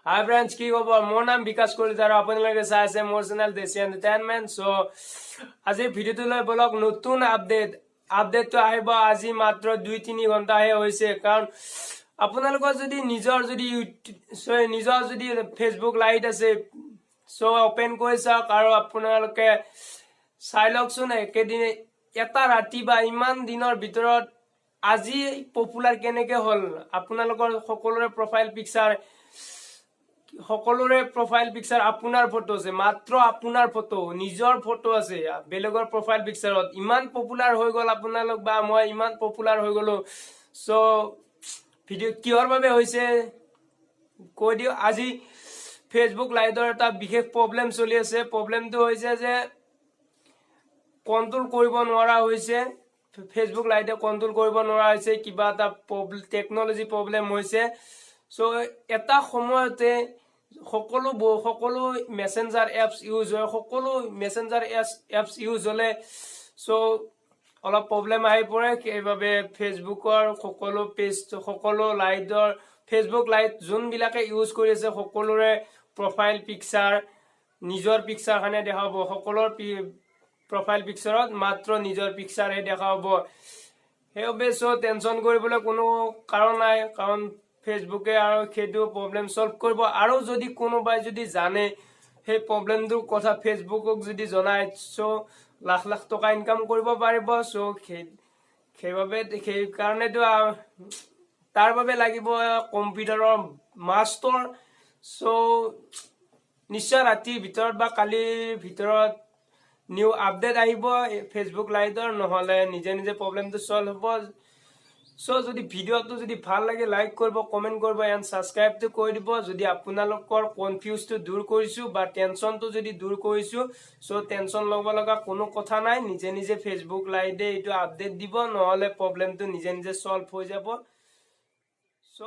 Hi friends, কি খবৰ? মোৰ নাম বিকাশ কলিতা আৰু আপোনালোকে চাই আছে মোৰ চেনেল দেশী এন্টাৰটেইনমেন্ট। সো আজি ভিডিওটো লৈ বলক নতুন আপডেটটো আহিব আজি মাত্ৰ 2-3 ঘণ্টাহে হৈছে, কাৰণ আপোনালোকৰ যদি নিজৰ যদি ফেসবুক লাইট আছে সো ওপেন কৰি চাওক আৰু আপোনালোকে চাই লওকচোন একেদিন এটা ৰাতি বা ইমান দিনৰ ভিতৰত আজি পপুলাৰ কেনেকে হল। আপোনালোকৰ সকলোৰে প্ৰফাইল পিকচাৰ আপোনাৰ ফটো আছে, মাত্ৰ আপোনাৰ ফটো, নিজৰ ফটো আছে, বেলেগৰ প্ৰফাইল পিকচাৰত ইমান পপুলাৰ হৈ গল আপোনালোক বা মই ইমান পপুলাৰ হৈ গলো। সো ভিডিও কিহৰ বাবে হৈছে কৈ দিও। আজি ফেসবুক লাইটৰ এটা বিশেষ প্ৰব্লেম চলি আছে। প্ৰব্লেমটো হৈছে যে কন্ট্ৰোল কৰিব নোৱাৰা হৈছে, ফেসবুক লাইটে কন্ট্ৰোল কৰিব নোৱাৰা হৈছে, কিবা এটা টেকনলজি প্ৰব্লেম হৈছে। সো এটা সময়তে সকলো মেসেঞ্জাৰ এপছ ইউজ হয়, সকলো মেসেঞ্জাৰ এপছ ইউজ হলে সো অলপ প্ৰব্লেম আহি পৰে। সেইবাবে ফেসবুকৰ সকলো লাইটৰ ফেসবুক লাইট যোনবিলাকে ইউজ কৰি আছে সকলোৰে প্ৰফাইল পিকচাৰ নিজৰ পিকচাৰখনে দেখাব, সকলোৰ প্ৰফাইল পিকচাৰত মাত্ৰ নিজৰ পিকচাৰহে দেখাব। সেইবাবে সো টেনচন কৰিবলৈ কোনো কাৰণ নাই, কাৰণ ফেসবুকে আৰু সেইটো প্ৰব্লেম সলভ কৰিব। আৰু যদি কোনোবাই যদি জানে সেই প্ৰব্লেমটোৰ কথা ফেসবুকক যদি জনায় সো লাখ লাখ টকা ইনকাম কৰিব পাৰিব। সো সেইকাৰণেতো তাৰ বাবে লাগিব কম্পিউটাৰৰ মাষ্টৰ। সো নিশ্চয় ৰাতিৰ ভিতৰত বা কালিৰ ভিতৰত নিউ আপডেট আহিব ফেসবুক লাইটৰ, নহলে নিজে নিজে প্ৰব্লেমটো সলভ হ'ব। সো যদি ভিডিওটো যদি ভাল লাগে লাইক কৰিব, কমেন্ট কৰিব এণ্ড সাবস্ক্ৰাইবটো কৰি দিব। যদি আপোনালোকৰ কনফিউজটো দূৰ কৰিছো বা টেনচনটো যদি দূৰ কৰিছো সো টেনচন ল'ব লগা কোনো কথা নাই, নিজে নিজে ফেসবুক লাইটে এইটো আপডেট দিব, নহলে প্ৰব্লেমটো নিজে নিজে সলভ হৈ যাব। সো